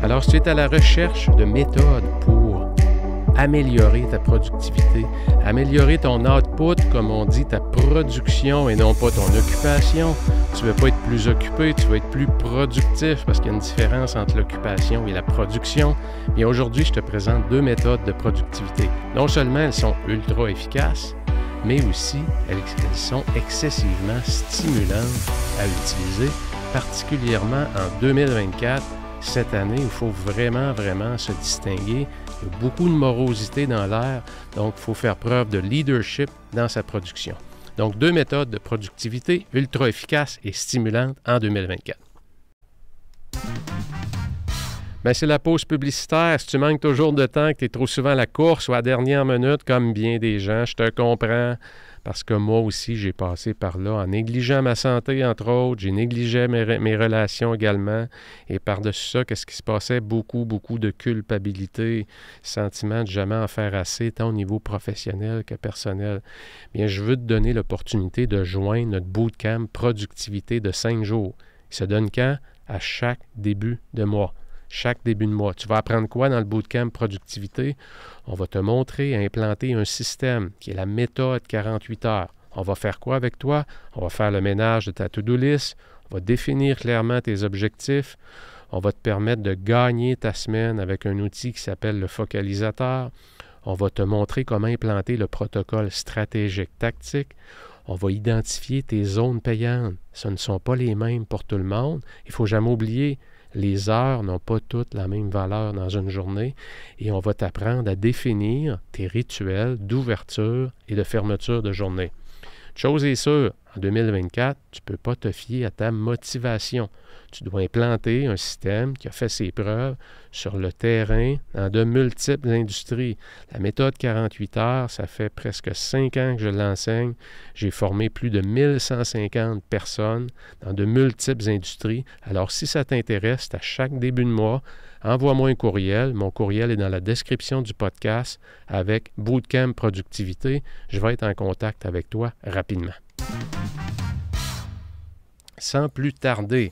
Alors, si tu es à la recherche de méthodes pour améliorer ta productivité, améliorer ton output, comme on dit, ta production et non pas ton occupation, tu ne veux pas être plus occupé, tu veux être plus productif parce qu'il y a une différence entre l'occupation et la production. Bien, aujourd'hui, je te présente 2 méthodes de productivité. Non seulement elles sont ultra efficaces, mais aussi elles sont excessivement stimulantes à utiliser, particulièrement en 2024. Cette année, il faut vraiment se distinguer. Il y a beaucoup de morosité dans l'air, donc il faut faire preuve de leadership dans sa production. Donc, 2 méthodes de productivité ultra efficaces et stimulantes en 2024. Bien, c'est la pause publicitaire. Si tu manques toujours de temps, que tu es trop souvent à la course ou à la dernière minute, comme bien des gens, je te comprends. Parce que moi aussi, j'ai passé par là en négligeant ma santé, entre autres. J'ai négligé mes relations également. Et par-dessus ça, qu'est-ce qui se passait? Beaucoup de culpabilité, sentiment de jamais en faire assez, tant au niveau professionnel que personnel. Bien, je veux te donner l'opportunité de joindre notre bootcamp productivité de 5 jours. Il se donne quand? À chaque début de mois. Chaque début de mois. Tu vas apprendre quoi dans le bootcamp productivité? On va te montrer à implanter un système qui est la méthode 48 heures. On va faire quoi avec toi? On va faire le ménage de ta to-do list. On va définir clairement tes objectifs. On va te permettre de gagner ta semaine avec un outil qui s'appelle le focalisateur. On va te montrer comment implanter le protocole stratégique tactique. On va identifier tes zones payantes. Ce ne sont pas les mêmes pour tout le monde. Il ne faut jamais oublier, les heures n'ont pas toutes la même valeur dans une journée et on va t'apprendre à définir tes rituels d'ouverture et de fermeture de journée. Chose est sûre, en 2024, tu ne peux pas te fier à ta motivation. Tu dois implanter un système qui a fait ses preuves sur le terrain dans de multiples industries. La méthode 48 heures, ça fait presque 5 ans que je l'enseigne. J'ai formé plus de 1150 personnes dans de multiples industries. Alors, si ça t'intéresse, à chaque début de mois, envoie-moi un courriel. Mon courriel est dans la description du podcast avec Bootcamp Productivité. Je vais être en contact avec toi rapidement. Sans plus tarder,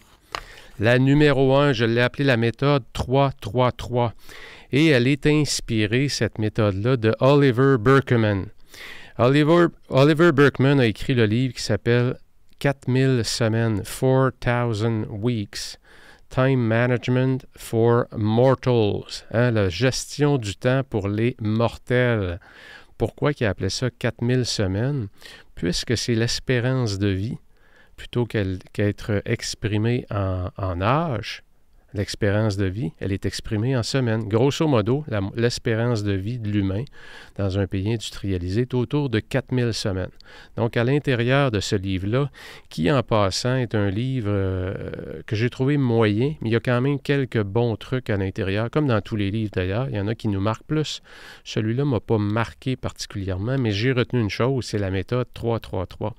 la numéro 1, je l'ai appelée la méthode 3-3-3. Et elle est inspirée, cette méthode-là, de Oliver Burkeman. Oliver Burkeman a écrit le livre qui s'appelle 4000 semaines, 4000 weeks. Time Management for Mortals, la gestion du temps pour les mortels. Pourquoi il a appelé ça 4000 semaines? Puisque c'est l'espérance de vie, plutôt qu'être exprimée en âge. L'espérance de vie, elle est exprimée en semaines. Grosso modo, l'espérance de vie de l'humain dans un pays industrialisé est autour de 4000 semaines. Donc, à l'intérieur de ce livre-là, qui, en passant, est un livre que j'ai trouvé moyen, mais il y a quand même quelques bons trucs à l'intérieur, comme dans tous les livres d'ailleurs. Il y en a qui nous marquent plus. Celui-là ne m'a pas marqué particulièrement, mais j'ai retenu une chose, c'est la méthode 3-3-3,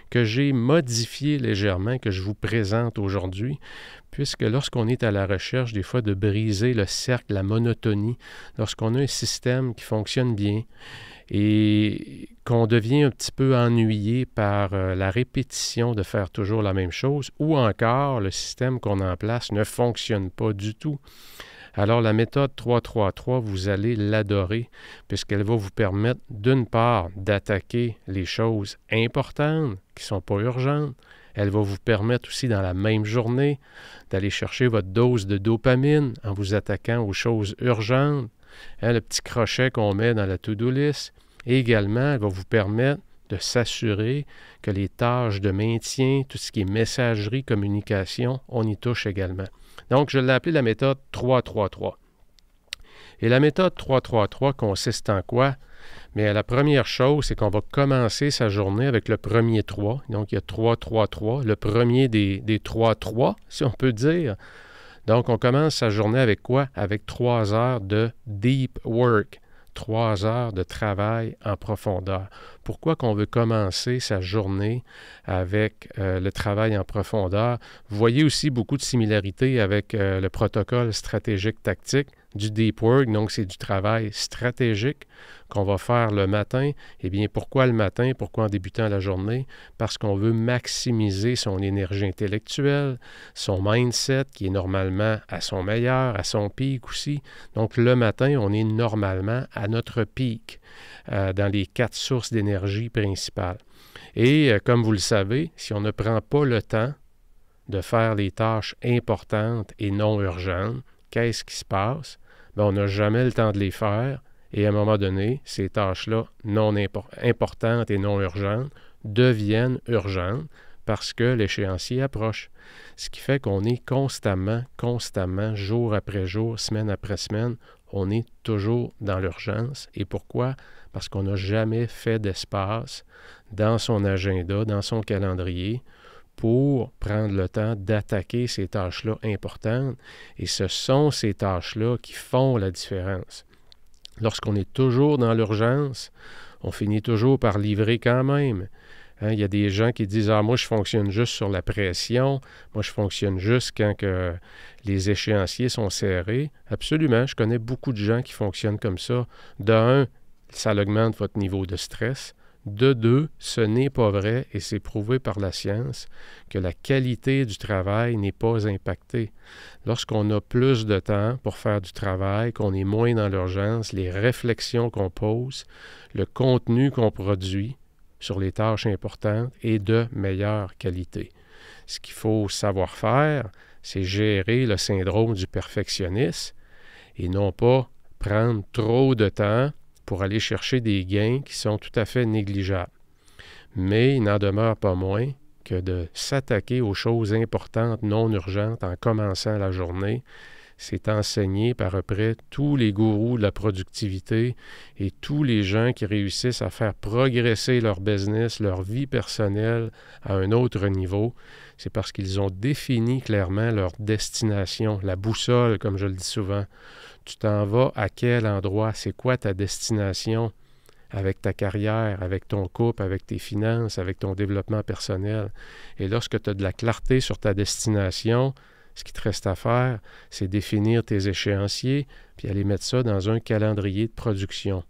que j'ai modifié légèrement, que je vous présente aujourd'hui, puisque lorsqu'on est à la recherche, des fois, de briser le cercle, la monotonie, lorsqu'on a un système qui fonctionne bien et qu'on devient un petit peu ennuyé par la répétition de faire toujours la même chose, ou encore le système qu'on a en place ne fonctionne pas du tout. Alors, la méthode 3-3-3, vous allez l'adorer, puisqu'elle va vous permettre, d'une part, d'attaquer les choses importantes qui ne sont pas urgentes. Elle va vous permettre aussi, dans la même journée, d'aller chercher votre dose de dopamine en vous attaquant aux choses urgentes. Le petit crochet qu'on met dans la to-do list. Et également, elle va vous permettre de s'assurer que les tâches de maintien, tout ce qui est messagerie, communication, on y touche également. Donc, je l'ai appelée la méthode 3-3-3. Et la méthode 3-3-3 consiste en quoi? Bien, la première chose, c'est qu'on va commencer sa journée avec le premier 3. Donc, il y a 3-3-3, le premier des 3-3, si on peut dire. Donc, on commence sa journée avec quoi? Avec 3 heures de deep work. 3 heures de travail en profondeur. Pourquoi qu'on veut commencer sa journée avec le travail en profondeur? Vous voyez aussi beaucoup de similarités avec le protocole stratégique tactique. du deep work, donc c'est du travail stratégique qu'on va faire le matin. Eh bien, pourquoi le matin? Pourquoi en débutant la journée? Parce qu'on veut maximiser son énergie intellectuelle, son mindset qui est normalement à son meilleur, à son pic aussi. Donc, le matin, on est normalement à notre pic dans les 4 sources d'énergie principales. Et comme vous le savez, si on ne prend pas le temps de faire les tâches importantes et non urgentes, qu'est-ce qui se passe? Bien, on n'a jamais le temps de les faire et à un moment donné, ces tâches-là non importantes et non urgentes deviennent urgentes parce que l'échéancier approche. Ce qui fait qu'on est constamment, jour après jour, semaine après semaine, on est toujours dans l'urgence. Et pourquoi? Parce qu'on n'a jamais fait d'espace dans son agenda, dans son calendrier, pour prendre le temps d'attaquer ces tâches-là importantes. Et ce sont ces tâches-là qui font la différence. Lorsqu'on est toujours dans l'urgence, on finit toujours par livrer quand même. Hein, il y a des gens qui disent « Ah, moi, je fonctionne juste sur la pression. Moi, je fonctionne juste quand que les échéanciers sont serrés. » Absolument, je connais beaucoup de gens qui fonctionnent comme ça. De un, ça augmente votre niveau de stress. De deux, ce n'est pas vrai et c'est prouvé par la science que la qualité du travail n'est pas impactée. Lorsqu'on a plus de temps pour faire du travail, qu'on est moins dans l'urgence, les réflexions qu'on pose, le contenu qu'on produit sur les tâches importantes est de meilleure qualité. Ce qu'il faut savoir faire, c'est gérer le syndrome du perfectionniste et non pas prendre trop de temps pour aller chercher des gains qui sont tout à fait négligeables. Mais il n'en demeure pas moins que de s'attaquer aux choses importantes non urgentes en commençant la journée, c'est enseigné par à peu près tous les gourous de la productivité et tous les gens qui réussissent à faire progresser leur business, leur vie personnelle à un autre niveau. C'est parce qu'ils ont défini clairement leur destination, la boussole, comme je le dis souvent. Tu t'en vas à quel endroit? C'est quoi ta destination avec ta carrière, avec ton couple, avec tes finances, avec ton développement personnel? Et lorsque tu as de la clarté sur ta destination, ce qui te reste à faire, c'est définir tes échéanciers puis aller mettre ça dans un calendrier de production.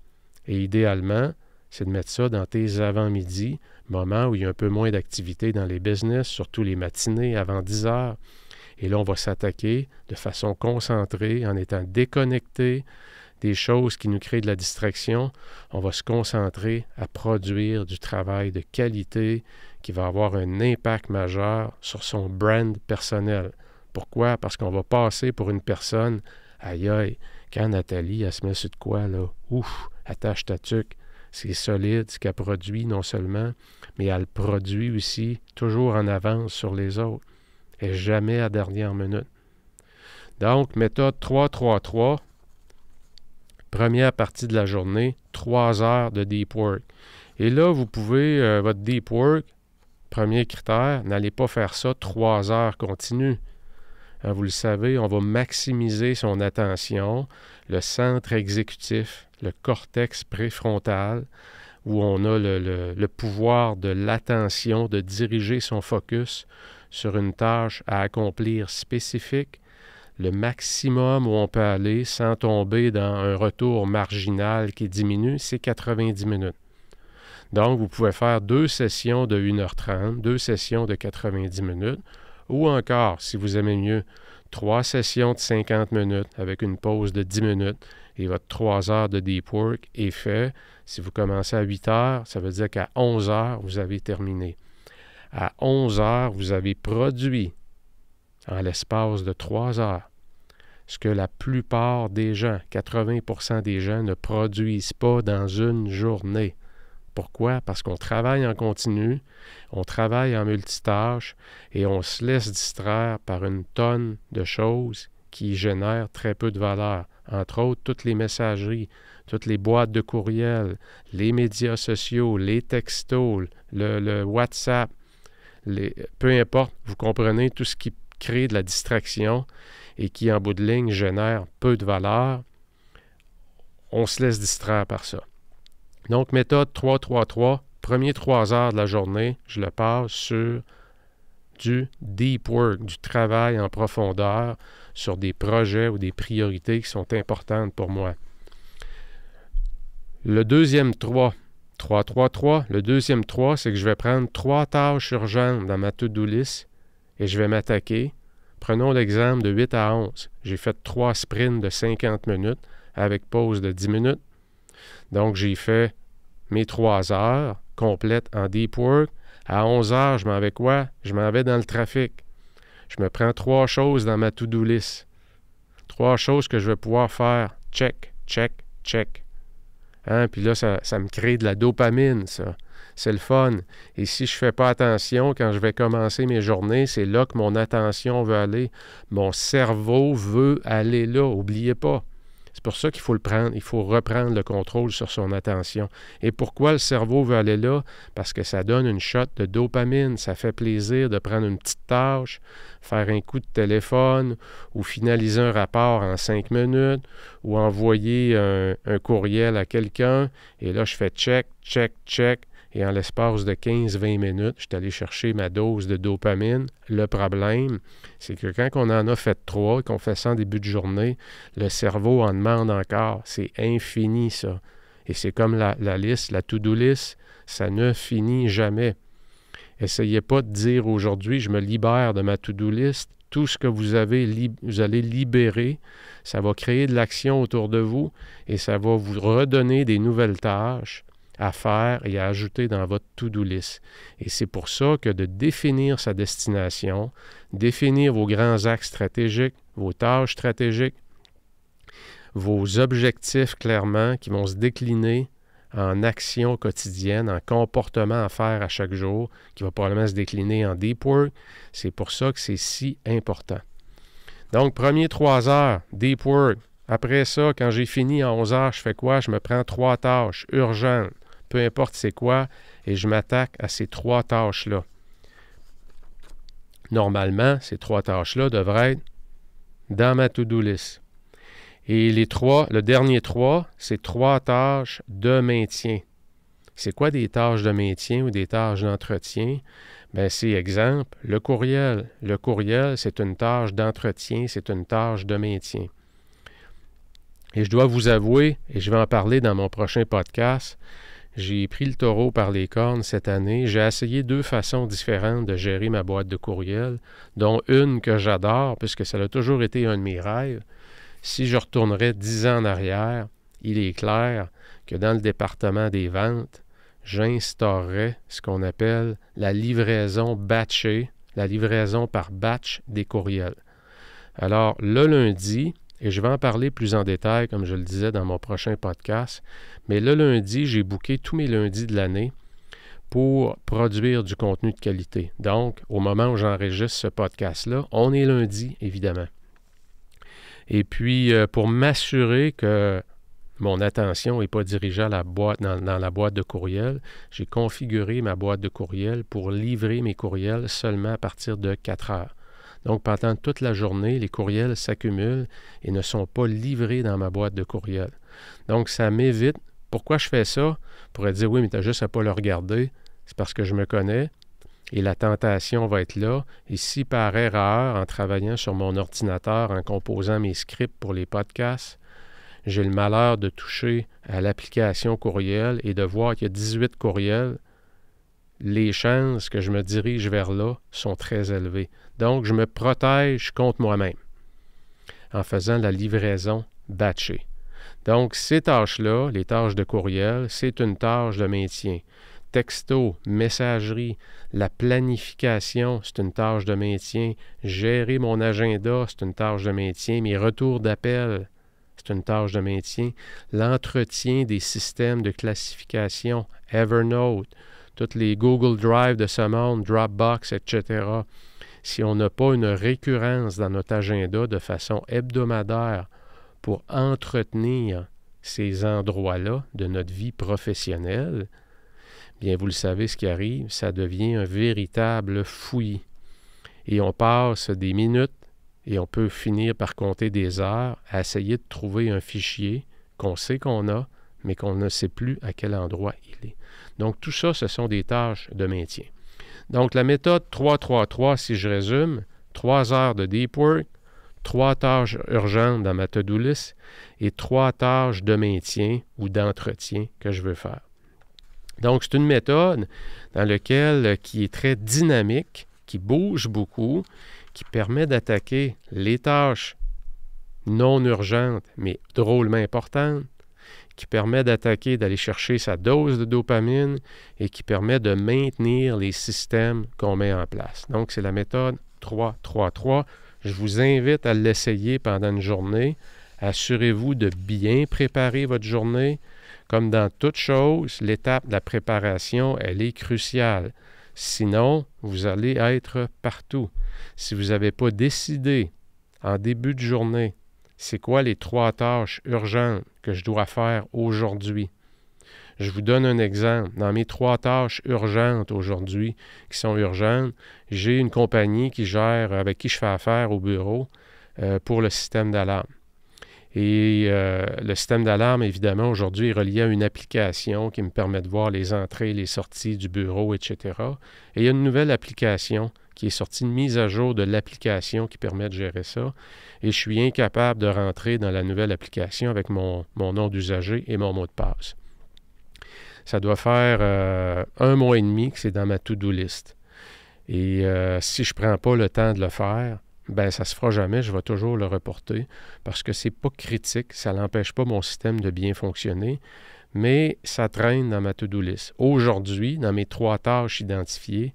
Et idéalement, c'est de mettre ça dans tes avant-midi, moment où il y a un peu moins d'activité dans les business, surtout les matinées avant 10 heures. Et là, on va s'attaquer de façon concentrée, en étant déconnecté des choses qui nous créent de la distraction. On va se concentrer à produire du travail de qualité qui va avoir un impact majeur sur son brand personnel. Pourquoi? Parce qu'on va passer pour une personne, aïe aïe, quand Nathalie, elle se met sur de quoi, là, ouf, attache ta tuque. C'est solide ce qu'elle produit non seulement, mais elle produit aussi toujours en avance sur les autres. Et jamais à dernière minute. Donc, méthode 3-3-3, première partie de la journée, 3 heures de deep work. Et là, vous pouvez, votre deep work, premier critère, n'allez pas faire ça 3 heures continues. Hein, vous le savez, on va maximiser son attention, le centre exécutif, le cortex préfrontal, où on a le pouvoir de l'attention, de diriger son focus sur une tâche à accomplir spécifique, le maximum où on peut aller sans tomber dans un retour marginal qui diminue, c'est 90 minutes. Donc, vous pouvez faire 2 sessions de 1h30, 2 sessions de 90 minutes, ou encore, si vous aimez mieux, 3 sessions de 50 minutes avec une pause de 10 minutes et votre 3 heures de deep work est fait. Si vous commencez à 8 heures, ça veut dire qu'à 11 heures, vous avez terminé. À 11 heures, vous avez produit en l'espace de 3 heures ce que la plupart des gens, 80% des gens, ne produisent pas dans une journée. Pourquoi? Parce qu'on travaille en continu, on travaille en multitâche et on se laisse distraire par une tonne de choses qui génèrent très peu de valeur. Entre autres, toutes les messageries, toutes les boîtes de courriel, les médias sociaux, les textos, le WhatsApp, peu importe, vous comprenez tout ce qui crée de la distraction et qui, en bout de ligne, génère peu de valeur, on se laisse distraire par ça. Donc, méthode 3-3-3, premier 3 heures de la journée, je le passe sur du deep work, du travail en profondeur sur des projets ou des priorités qui sont importantes pour moi. Le deuxième 3, le deuxième 3, c'est que je vais prendre 3 tâches urgentes dans ma to-do list et je vais m'attaquer. Prenons l'exemple de 8 à 11. J'ai fait 3 sprints de 50 minutes avec pause de 10 minutes. Donc, j'ai fait mes 3 heures complètes en deep work. À 11 heures, je m'en vais quoi? Je m'en vais dans le trafic. Je me prends 3 choses dans ma to-do list. 3 choses que je vais pouvoir faire. Check, check, check. Hein? Puis là, ça me crée de la dopamine, ça. C'est le fun. Et si je ne fais pas attention, quand je vais commencer mes journées, c'est là que mon attention veut aller. Mon cerveau veut aller là. N'oubliez pas. C'est pour ça qu'il faut le prendre. Il faut reprendre le contrôle sur son attention. Et pourquoi le cerveau veut aller là? Parce que ça donne une shot de dopamine. Ça fait plaisir de prendre une petite tâche, faire un coup de téléphone ou finaliser un rapport en 5 minutes ou envoyer un courriel à quelqu'un. Et là, je fais check, check, check. Et en l'espace de 15-20 minutes, je suis allé chercher ma dose de dopamine. Le problème, c'est que quand on en a fait 3 et qu'on fait ça en début de journée, le cerveau en demande encore. C'est infini, ça. Et c'est comme la liste, la to-do list, ça ne finit jamais. Essayez pas de dire aujourd'hui, je me libère de ma to-do list. Tout ce que vous allez libérer, ça va créer de l'action autour de vous et ça va vous redonner des nouvelles tâches à faire et à ajouter dans votre to-do list. Et c'est pour ça que de définir sa destination, définir vos grands axes stratégiques, vos tâches stratégiques, vos objectifs clairement qui vont se décliner en actions quotidiennes, en comportements à faire à chaque jour, qui va probablement se décliner en deep work. C'est pour ça que c'est si important. Donc, premier 3 heures, deep work. Après ça, quand j'ai fini à 11 heures, je fais quoi? Je me prends 3 tâches urgentes. Peu importe c'est quoi, et je m'attaque à ces 3 tâches-là. Normalement, ces 3 tâches-là devraient être dans ma to-do list. Et le dernier 3, c'est 3 tâches de maintien. C'est quoi des tâches de maintien ou des tâches d'entretien? Bien, c'est exemple, le courriel. Le courriel, c'est une tâche d'entretien, c'est une tâche de maintien. Et je dois vous avouer, et je vais en parler dans mon prochain podcast, j'ai pris le taureau par les cornes cette année. J'ai essayé 2 façons différentes de gérer ma boîte de courriel, dont une que j'adore, puisque ça a toujours été un de mes rêves. Si je retournerais 10 ans en arrière, il est clair que dans le département des ventes, j'instaurerais ce qu'on appelle la livraison batchée, la livraison par batch des courriels. Alors, le lundi, et je vais en parler plus en détail, comme je le disais dans mon prochain podcast, mais le lundi, j'ai booké tous mes lundis de l'année pour produire du contenu de qualité. Donc, au moment où j'enregistre ce podcast-là, on est lundi, évidemment. Et puis, pour m'assurer que mon attention n'est pas dirigée à la boîte, dans la boîte de courriel, j'ai configuré ma boîte de courriel pour livrer mes courriels seulement à partir de 4 heures. Donc, pendant toute la journée, les courriels s'accumulent et ne sont pas livrés dans ma boîte de courriel. Donc, ça m'évite. Pourquoi je fais ça? On pourrait dire, oui, mais tu n'as juste à pas le regarder. C'est parce que je me connais et la tentation va être là. Et si par erreur, en travaillant sur mon ordinateur, en composant mes scripts pour les podcasts, j'ai le malheur de toucher à l'application courriel et de voir qu'il y a 18 courriels, les chances que je me dirige vers là sont très élevées. Donc, je me protège contre moi-même en faisant la livraison batchée. Donc, ces tâches-là, les tâches de courriel, c'est une tâche de maintien. Texto, messagerie, la planification, c'est une tâche de maintien. Gérer mon agenda, c'est une tâche de maintien. Mes retours d'appel, c'est une tâche de maintien. L'entretien des systèmes de classification, Evernote, toutes les Google Drive de ce monde, Dropbox, etc. Si on n'a pas une récurrence dans notre agenda de façon hebdomadaire pour entretenir ces endroits-là de notre vie professionnelle, bien, vous le savez, ce qui arrive, ça devient un véritable fouillis. Et on passe des minutes et on peut finir par compter des heures à essayer de trouver un fichier qu'on sait qu'on a, mais qu'on ne sait plus à quel endroit il est. Donc, tout ça, ce sont des tâches de maintien. Donc, la méthode 3-3-3, si je résume, 3 heures de deep work, 3 tâches urgentes dans ma to-do list et 3 tâches de maintien ou d'entretien que je veux faire. Donc, c'est une méthode qui est très dynamique, qui bouge beaucoup, qui permet d'attaquer les tâches non urgentes, mais drôlement importantes, qui permet d'aller chercher sa dose de dopamine et qui permet de maintenir les systèmes qu'on met en place. Donc, c'est la méthode 3-3-3. Je vous invite à l'essayer pendant une journée. Assurez-vous de bien préparer votre journée. Comme dans toute chose, l'étape de la préparation, elle est cruciale. Sinon, vous allez être partout. Si vous n'avez pas décidé en début de journée, c'est quoi les 3 tâches urgentes que je dois faire aujourd'hui? Je vous donne un exemple. Dans mes 3 tâches urgentes aujourd'hui, qui sont urgentes, j'ai une compagnie avec qui je fais affaire au bureau pour le système d'alarme. Et le système d'alarme, évidemment, aujourd'hui est relié à une application qui me permet de voir les entrées et les sorties du bureau, etc. Et il y a une nouvelle application qui est sortie, une mise à jour de l'application qui permet de gérer ça. Et je suis incapable de rentrer dans la nouvelle application avec mon nom d'usager et mon mot de passe. Ça doit faire 1 mois et demi que c'est dans ma to-do list. Et si je ne prends pas le temps de le faire, ben ça ne se fera jamais, je vais toujours le reporter parce que c'est pas critique, ça n'empêche pas mon système de bien fonctionner, mais ça traîne dans ma to-do list. Aujourd'hui, dans mes 3 tâches identifiées,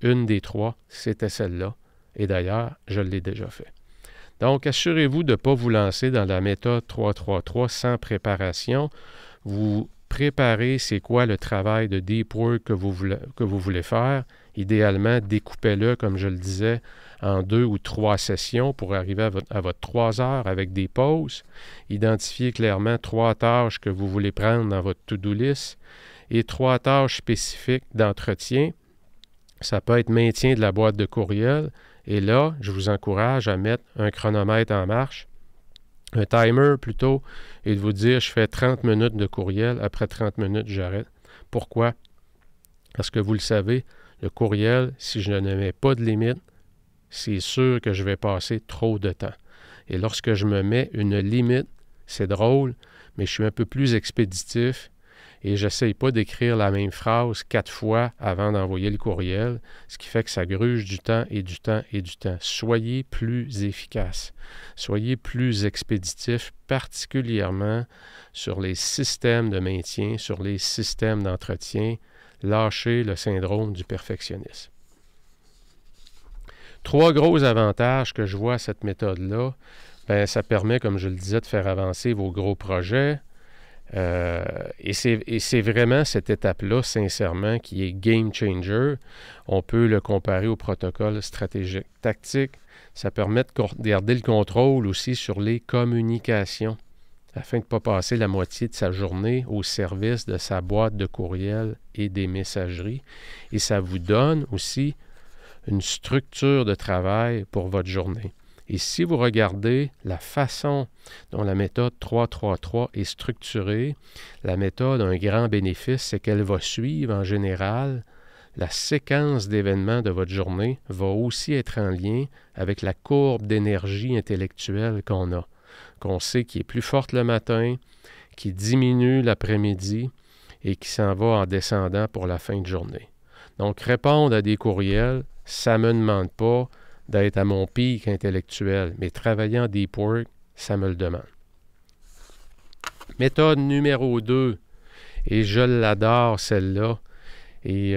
une des 3, c'était celle-là. Et d'ailleurs, je l'ai déjà fait. Donc, assurez-vous de ne pas vous lancer dans la méthode 3-3-3 sans préparation. Vous préparez c'est quoi le travail de deep work que vous voulez faire. Idéalement, découpez-le, comme je le disais, en 2 ou 3 sessions pour arriver à votre 3 heures avec des pauses. Identifiez clairement 3 tâches que vous voulez prendre dans votre to-do list et 3 tâches spécifiques d'entretien. Ça peut être maintien de la boîte de courriel. Et là, je vous encourage à mettre un chronomètre en marche, un timer plutôt, et de vous dire, je fais 30 minutes de courriel, après 30 minutes, j'arrête. Pourquoi? Parce que vous le savez, le courriel, si je ne mets pas de limite, c'est sûr que je vais passer trop de temps. Et lorsque je me mets une limite, c'est drôle, mais je suis un peu plus expéditif et je n'essaye pas d'écrire la même phrase 4 fois avant d'envoyer le courriel, ce qui fait que ça gruge du temps et du temps et du temps. Soyez plus efficace. Soyez plus expéditif, particulièrement sur les systèmes de maintien, sur les systèmes d'entretien. Lâchez le syndrome du perfectionnisme. 3 gros avantages que je vois à cette méthode-là. Bien, ça permet, comme je le disais, de faire avancer vos gros projets. Et c'est vraiment cette étape-là, sincèrement, qui est game changer. On peut le comparer au protocole stratégique tactique. Ça permet de garder le contrôle aussi sur les communications, afin de ne pas passer la moitié de sa journée au service de sa boîte de courriel et des messageries. Et ça vous donne aussi une structure de travail pour votre journée. Et si vous regardez la façon dont la méthode 3-3-3 est structurée, la méthode a un grand bénéfice, c'est qu'elle va suivre en général la séquence d'événements de votre journée, va aussi être en lien avec la courbe d'énergie intellectuelle qu'on sait qui est plus forte le matin, qui diminue l'après-midi et qui s'en va en descendant pour la fin de journée. Donc, répondre à des courriels, ça ne me demande pas d'être à mon pic intellectuel, mais travailler en deep work, ça me le demande. Méthode numéro 2, et je l'adore celle-là, et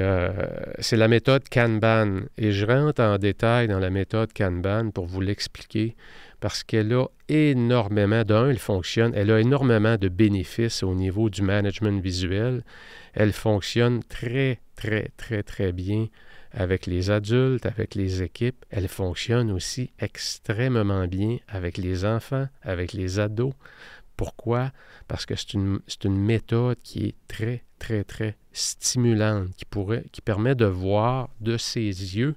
c'est la méthode Kanban. Et je rentre en détail dans la méthode Kanban pour vous l'expliquer, parce qu'elle a énormément, elle a énormément de bénéfices au niveau du management visuel. Elle fonctionne très, très, très, très bien avec les adultes, avec les équipes. Elle fonctionne aussi extrêmement bien avec les enfants, avec les ados. Pourquoi? Parce que c'est une méthode qui est très, très, très stimulante, qui permet de voir de ses yeux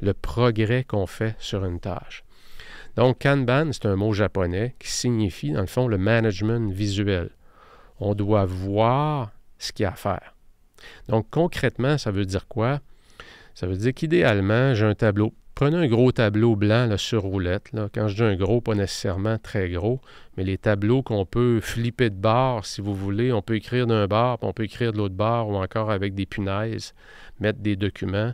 le progrès qu'on fait sur une tâche. Donc, Kanban, c'est un mot japonais qui signifie, dans le fond, le management visuel. On doit voir ce qu'il y a à faire. Donc, concrètement, ça veut dire quoi? Ça veut dire qu'idéalement, j'ai un tableau. Prenez un gros tableau blanc là, sur roulette. Là. Quand je dis un gros, pas nécessairement très gros, mais les tableaux qu'on peut flipper de bord, si vous voulez. On peut écrire d'un bord, puis on peut écrire de l'autre bord, ou encore avec des punaises, mettre des documents.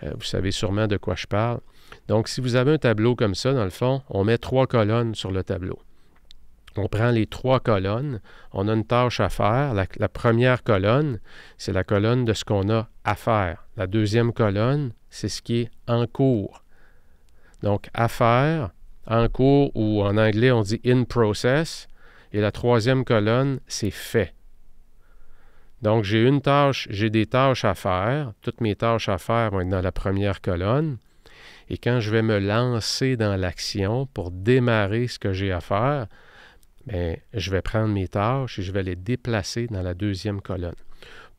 Vous savez sûrement de quoi je parle. Donc, si vous avez un tableau comme ça, dans le fond, on met 3 colonnes sur le tableau. On prend les 3 colonnes, on a une tâche à faire. La première colonne, c'est la colonne de ce qu'on a à faire. La deuxième colonne, c'est ce qui est en cours. Donc, à faire, en cours, ou en anglais, on dit in process. Et la troisième colonne, c'est fait. Donc, j'ai des tâches à faire. Toutes mes tâches à faire vont être dans la première colonne. Et quand je vais me lancer dans l'action pour démarrer ce que j'ai à faire, bien, je vais prendre mes tâches et je vais les déplacer dans la deuxième colonne.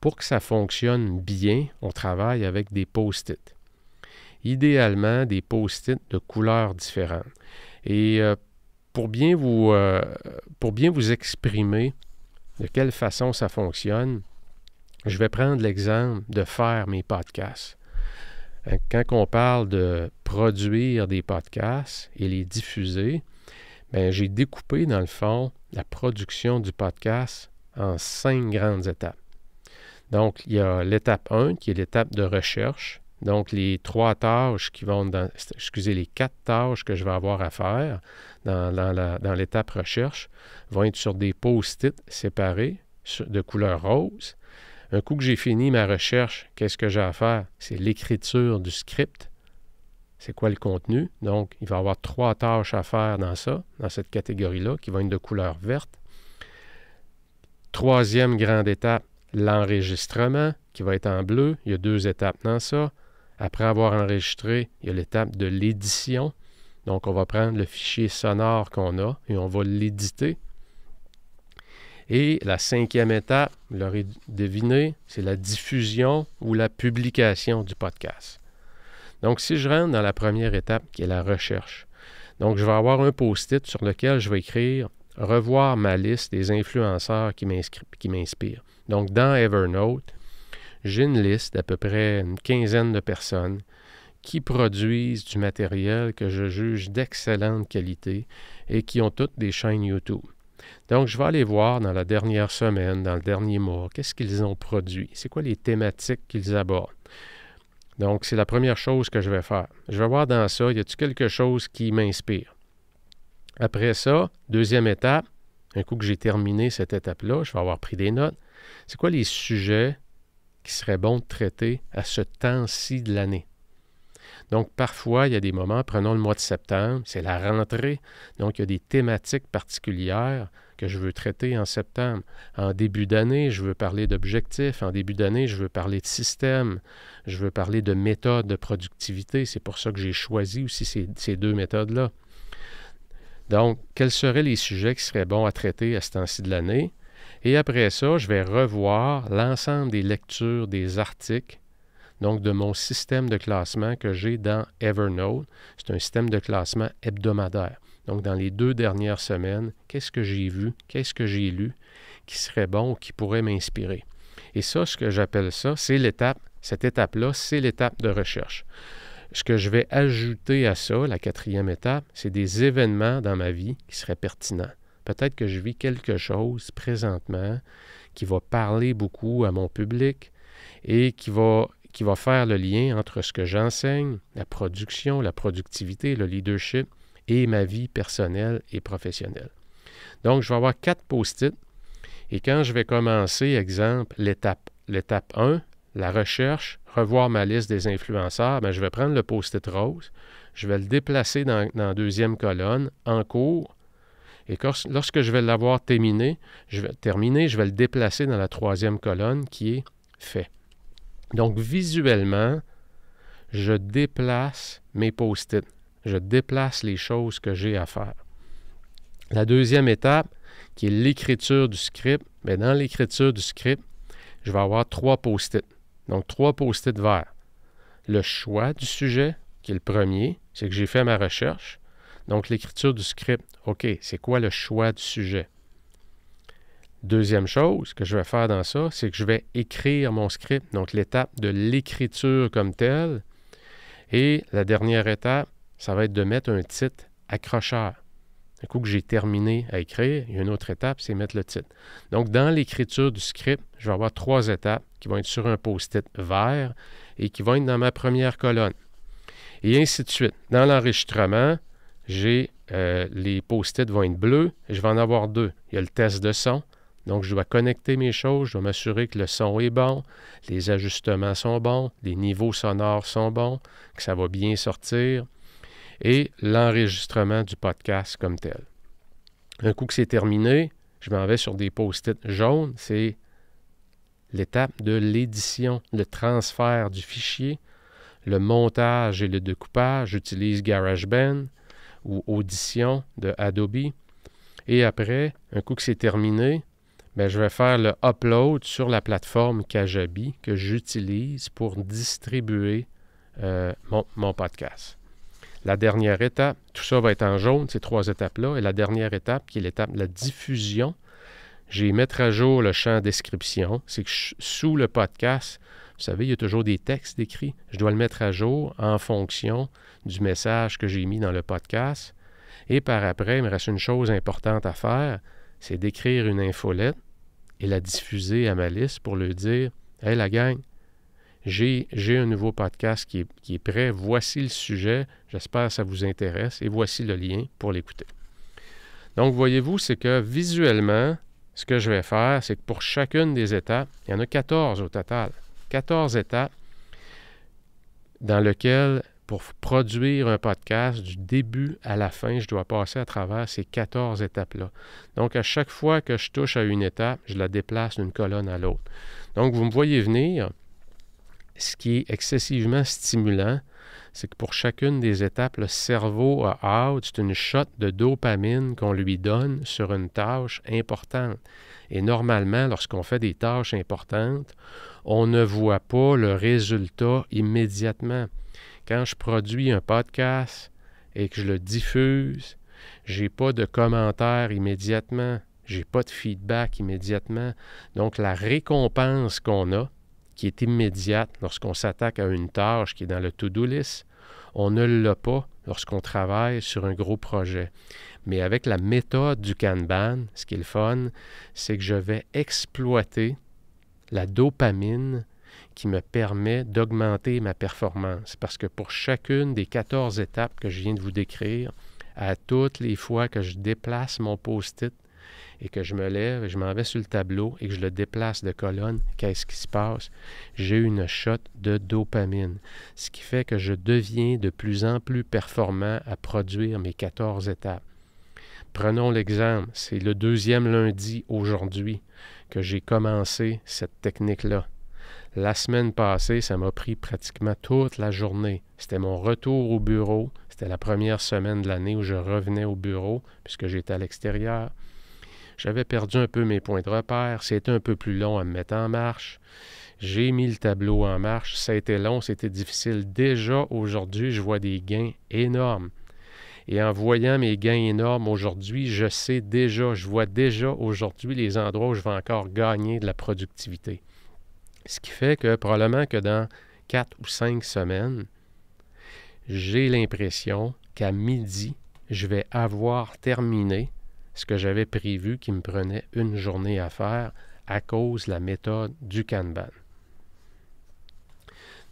Pour que ça fonctionne bien, on travaille avec des post-it. Idéalement, des post-it de couleurs différentes. Et pour bien vous exprimer de quelle façon ça fonctionne, je vais prendre l'exemple de faire mes podcasts. Quand on parle de produire des podcasts et les diffuser, bien, j'ai découpé, dans le fond, la production du podcast en 5 grandes étapes. Donc, il y a l'étape 1, qui est l'étape de recherche. Donc, les 4 tâches que je vais avoir à faire dans l'étape recherche vont être sur des post-it séparés de couleur rose. Un coup que j'ai fini ma recherche, qu'est-ce que j'ai à faire? C'est l'écriture du script. C'est quoi le contenu? Donc, il va y avoir 3 tâches à faire dans cette catégorie-là, qui vont être de couleur verte. Troisième grande étape, l'enregistrement, qui va être en bleu. Il y a 2 étapes dans ça. Après avoir enregistré, il y a l'étape de l'édition. Donc, on va prendre le fichier sonore qu'on a et on va l'éditer. Et la 5e étape, vous l'aurez deviné, c'est la diffusion ou la publication du podcast. Donc, si je rentre dans la première étape, qui est la recherche, donc je vais avoir un post-it sur lequel je vais écrire « Revoir ma liste des influenceurs qui m'inspirent ». Donc, dans Evernote, j'ai une liste d'à peu près une quinzaine de personnes qui produisent du matériel que je juge d'excellente qualité et qui ont toutes des chaînes YouTube. Donc, je vais aller voir dans la dernière semaine, dans le dernier mois, qu'est-ce qu'ils ont produit, c'est quoi les thématiques qu'ils abordent. Donc, c'est la première chose que je vais faire. Je vais voir dans ça, y a-t-il quelque chose qui m'inspire? Après ça, deuxième étape, un coup que j'ai terminé cette étape-là, je vais avoir pris des notes. C'est quoi les sujets qui seraient bons de traiter à ce temps-ci de l'année? Donc, parfois, il y a des moments, prenons le mois de septembre, c'est la rentrée, donc il y a des thématiques particulières que je veux traiter en septembre. En début d'année, je veux parler d'objectifs. En début d'année, je veux parler de système. Je veux parler de méthodes de productivité. C'est pour ça que j'ai choisi aussi ces 2 méthodes-là. Donc, quels seraient les sujets qui seraient bons à traiter à ce temps-ci de l'année? Et après ça, je vais revoir l'ensemble des lectures, des articles, donc de mon système de classement que j'ai dans Evernote. C'est un système de classement hebdomadaire. Donc, dans les 2 dernières semaines, qu'est-ce que j'ai vu, qu'est-ce que j'ai lu qui serait bon ou qui pourrait m'inspirer? Et ça, ce que j'appelle ça, c'est cette étape-là, c'est l'étape de recherche. Ce que je vais ajouter à ça, la 4e étape, c'est des événements dans ma vie qui seraient pertinents. Peut-être que je vis quelque chose présentement qui va parler beaucoup à mon public et qui va faire le lien entre ce que j'enseigne, la production, la productivité, le leadership et ma vie personnelle et professionnelle. Donc, je vais avoir 4 post-it et quand je vais commencer, exemple, l'étape 1, la recherche, revoir ma liste des influenceurs, bien, je vais prendre le post-it rose, je vais le déplacer dans la deuxième colonne, en cours, et lorsque je vais l'avoir terminé, je vais le déplacer dans la 3e colonne qui est fait. Donc, visuellement, je déplace mes post-it. Je déplace les choses que j'ai à faire. La 2e étape, qui est l'écriture du script, bien, dans l'écriture du script, je vais avoir 3 post-it. Donc, 3 post-it verts. Le choix du sujet, qui est le premier, c'est que j'ai fait ma recherche. Donc, l'écriture du script, OK, c'est quoi le choix du sujet? Deuxième chose que je vais faire dans ça, c'est que je vais écrire mon script, donc l'étape de l'écriture comme telle. Et la dernière étape, ça va être de mettre un titre accrocheur. Un coup que j'ai terminé à écrire, il y a une autre étape, c'est mettre le titre. Donc, dans l'écriture du script, je vais avoir 3 étapes qui vont être sur un post-it vert et qui vont être dans ma première colonne. Et ainsi de suite. Dans l'enregistrement, les post-it vont être bleus et je vais en avoir 2. Il y a le test de son. Donc, je dois connecter mes choses, je dois m'assurer que le son est bon, les ajustements sont bons, les niveaux sonores sont bons, que ça va bien sortir, et l'enregistrement du podcast comme tel. Un coup que c'est terminé, je m'en vais sur des post-it jaunes, c'est l'étape de l'édition, le transfert du fichier, le montage et le découpage. J'utilise GarageBand ou Audition de Adobe. Et après, un coup que c'est terminé, bien, je vais faire le upload sur la plateforme Kajabi que j'utilise pour distribuer mon podcast. La dernière étape, tout ça va être en jaune, ces 3 étapes-là. Et la dernière étape, qui est l'étape de la diffusion, j'ai mettre à jour le champ description. C'est que sous le podcast, vous savez, il y a toujours des textes décrits. Je dois le mettre à jour en fonction du message que j'ai mis dans le podcast. Et par après, il me reste une chose importante à faire, c'est d'écrire une infolette et la diffuser à ma liste pour leur dire « Hey la gang, j'ai un nouveau podcast qui est prêt, voici le sujet, j'espère que ça vous intéresse et voici le lien pour l'écouter. » Donc, voyez-vous, c'est que visuellement, ce que je vais faire, c'est que pour chacune des étapes, il y en a 14 au total, 14 étapes dans lesquelles, pour produire un podcast du début à la fin, je dois passer à travers ces 14 étapes-là. Donc, à chaque fois que je touche à une étape, je la déplace d'une colonne à l'autre. Donc, vous me voyez venir. Ce qui est excessivement stimulant, c'est que pour chacune des étapes, le cerveau a out, c'est une shot de dopamine qu'on lui donne sur une tâche importante. Et normalement, lorsqu'on fait des tâches importantes, on ne voit pas le résultat immédiatement. Quand je produis un podcast et que je le diffuse, je n'ai pas de commentaires immédiatement, je n'ai pas de feedback immédiatement. Donc, la récompense qu'on a, qui est immédiate lorsqu'on s'attaque à une tâche qui est dans le to-do list, on ne l'a pas lorsqu'on travaille sur un gros projet. Mais avec la méthode du Kanban, ce qui est le fun, c'est que je vais exploiter la dopamine qui me permet d'augmenter ma performance. Parce que pour chacune des 14 étapes que je viens de vous décrire, à toutes les fois que je déplace mon post-it et que je me lève et je m'en vais sur le tableau et que je le déplace de colonne, qu'est-ce qui se passe? J'ai une shot de dopamine, ce qui fait que je deviens de plus en plus performant à produire mes 14 étapes. Prenons l'exemple, c'est le 2e lundi aujourd'hui que j'ai commencé cette technique-là. La semaine passée, ça m'a pris pratiquement toute la journée. C'était mon retour au bureau. C'était la première semaine de l'année où je revenais au bureau puisque j'étais à l'extérieur. J'avais perdu un peu mes points de repère. C'était un peu plus long à me mettre en marche. J'ai mis le tableau en marche. Ça a été long, c'était difficile. Déjà, aujourd'hui, je vois des gains énormes. Et en voyant mes gains énormes aujourd'hui, je vois déjà aujourd'hui les endroits où je vais encore gagner de la productivité. Ce qui fait que probablement que dans 4 ou 5 semaines, j'ai l'impression qu'à midi, je vais avoir terminé ce que j'avais prévu qui me prenait une journée à faire à cause de la méthode du Kanban.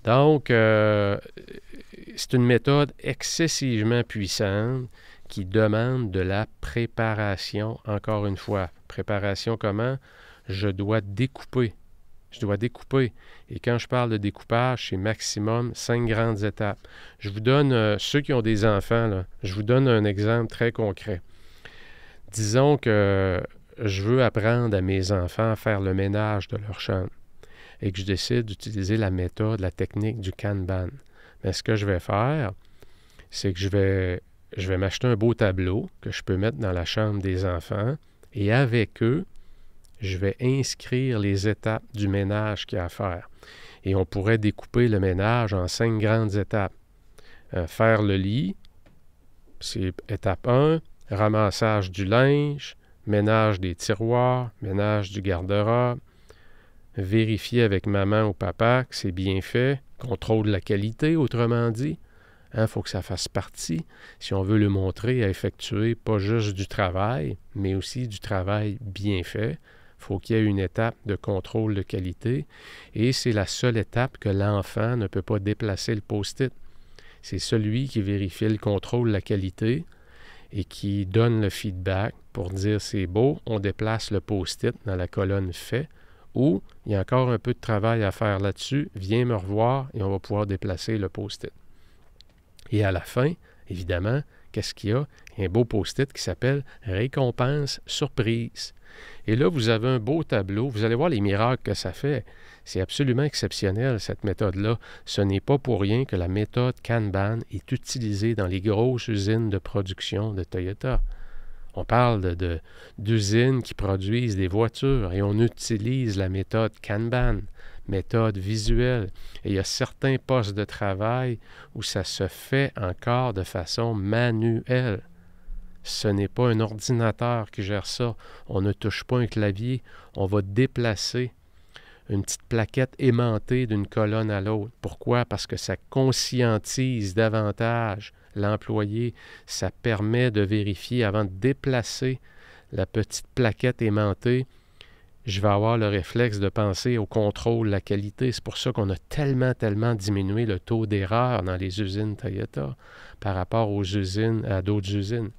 Donc, c'est une méthode excessivement puissante qui demande de la préparation, encore une fois. Préparation comment? Je dois découper. Et quand je parle de découpage, c'est maximum 5 grandes étapes. Je vous donne, ceux qui ont des enfants, là, je vous donne un exemple très concret. Disons que je veux apprendre à mes enfants à faire le ménage de leur chambre et que je décide d'utiliser la méthode, la technique du Kanban. Mais ce que je vais faire, c'est que je vais m'acheter un beau tableau que je peux mettre dans la chambre des enfants et avec eux, je vais inscrire les étapes du ménage qu'il y a à faire. Et on pourrait découper le ménage en 5 grandes étapes. Faire le lit, c'est étape 1, ramassage du linge, ménage des tiroirs, ménage du garde-robe, vérifier avec maman ou papa que c'est bien fait, contrôle la qualité, autrement dit. Il faut que ça fasse partie, si on veut le montrer, à effectuer pas juste du travail, mais aussi du travail bien fait. Il faut qu'il y ait une étape de contrôle de qualité et c'est la seule étape que l'enfant ne peut pas déplacer le post-it. C'est celui qui vérifie le contrôle de la qualité et qui donne le feedback pour dire c'est beau, on déplace le post-it dans la colonne fait ou il y a encore un peu de travail à faire là-dessus, viens me revoir et on va pouvoir déplacer le post-it. Et à la fin, évidemment, qu'est-ce qu'il y a? Il y a un beau post-it qui s'appelle « Récompense surprise ». Et là, vous avez un beau tableau. Vous allez voir les miracles que ça fait. C'est absolument exceptionnel, cette méthode-là. Ce n'est pas pour rien que la méthode Kanban est utilisée dans les grosses usines de production de Toyota. On parle d'usines qui produisent des voitures et on utilise la méthode Kanban, méthode visuelle. Et il y a certains postes de travail où ça se fait encore de façon manuelle. Ce n'est pas un ordinateur qui gère ça. On ne touche pas un clavier. On va déplacer une petite plaquette aimantée d'une colonne à l'autre. Pourquoi? Parce que ça conscientise davantage l'employé. Ça permet de vérifier avant de déplacer la petite plaquette aimantée. Je vais avoir le réflexe de penser au contrôle, la qualité. C'est pour ça qu'on a tellement diminué le taux d'erreur dans les usines Toyota par rapport aux usines, à d'autres usines.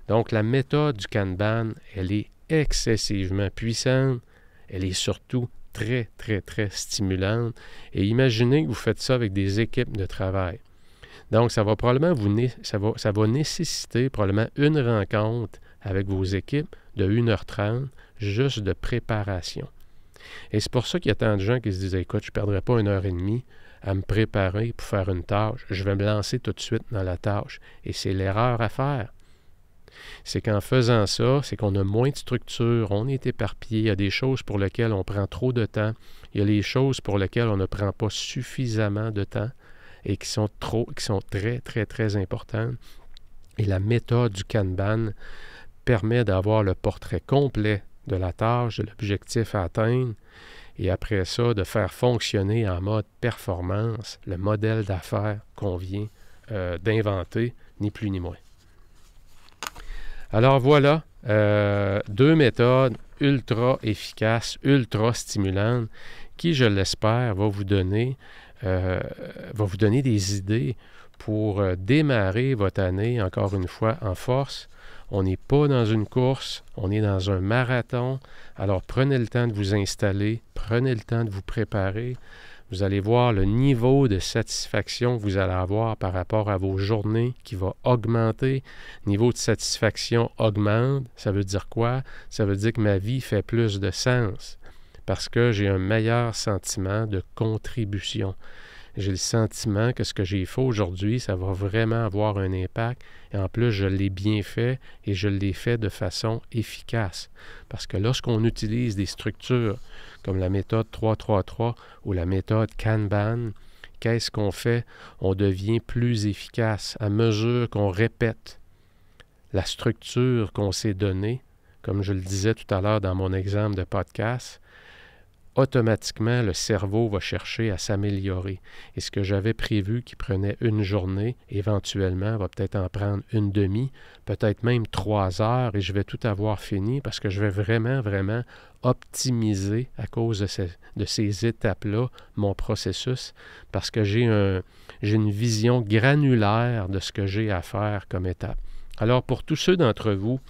Donc, la méthode du Kanban, elle est excessivement puissante. Elle est surtout très stimulante. Et imaginez que vous faites ça avec des équipes de travail. Donc, ça va probablement ça va nécessiter probablement une rencontre avec vos équipes de 1h30 juste de préparation. Et c'est pour ça qu'il y a tant de gens qui se disent « Écoute, je ne perdrai pas 1h30 à me préparer pour faire une tâche. Je vais me lancer tout de suite dans la tâche. » Et c'est l'erreur à faire. C'est qu'en faisant ça, c'est qu'on a moins de structure, on est éparpillé, il y a des choses pour lesquelles on prend trop de temps, il y a les choses pour lesquelles on ne prend pas suffisamment de temps et qui sont très importantes. Et la méthode du Kanban permet d'avoir le portrait complet de la tâche, de l'objectif à atteindre, et après ça, de faire fonctionner en mode performance le modèle d'affaires qu'on vient d'inventer, ni plus ni moins. Alors voilà, deux méthodes ultra efficaces, ultra stimulantes, qui, je l'espère, va vous donner des idées pour démarrer votre année, encore une fois, en force. On n'est pas dans une course, on est dans un marathon. Alors prenez le temps de vous installer, prenez le temps de vous préparer. Vous allez voir le niveau de satisfaction que vous allez avoir par rapport à vos journées qui va augmenter. Niveau de satisfaction augmente. Ça veut dire quoi? Ça veut dire que ma vie fait plus de sens parce que j'ai un meilleur sentiment de contribution. J'ai le sentiment que ce que j'ai fait aujourd'hui, ça va vraiment avoir un impact. Et en plus, je l'ai bien fait et je l'ai fait de façon efficace. Parce que lorsqu'on utilise des structures comme la méthode 3-3-3 ou la méthode Kanban, qu'est-ce qu'on fait? On devient plus efficace à mesure qu'on répète la structure qu'on s'est donnée. Comme je le disais tout à l'heure dans mon exemple de podcast, automatiquement, le cerveau va chercher à s'améliorer. Et ce que j'avais prévu qui prenait une journée, éventuellement, va peut-être en prendre une demi, peut-être même 3 heures, et je vais tout avoir fini parce que je vais vraiment optimiser à cause de ces étapes-là mon processus, parce que j'ai une vision granulaire de ce que j'ai à faire comme étape. Alors, pour tous ceux d'entre vous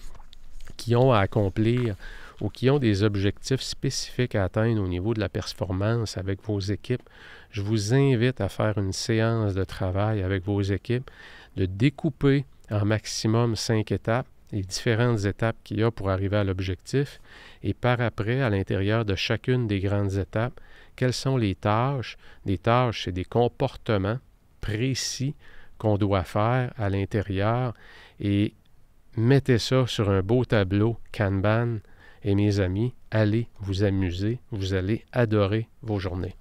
qui ont à accomplir ou qui ont des objectifs spécifiques à atteindre au niveau de la performance avec vos équipes, je vous invite à faire une séance de travail avec vos équipes, de découper en maximum 5 étapes, les différentes étapes qu'il y a pour arriver à l'objectif, et par après, à l'intérieur de chacune des grandes étapes, quelles sont les tâches? Les tâches, c'est des comportements précis qu'on doit faire à l'intérieur, et mettez ça sur un beau tableau Kanban. Et mes amis, allez vous amuser, vous allez adorer vos journées.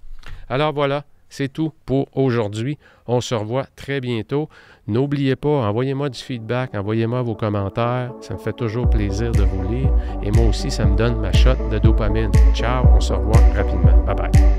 Alors voilà, c'est tout pour aujourd'hui. On se revoit très bientôt. N'oubliez pas, envoyez-moi du feedback, envoyez-moi vos commentaires. Ça me fait toujours plaisir de vous lire. Et moi aussi, ça me donne ma shot de dopamine. Ciao, on se revoit rapidement. Bye bye.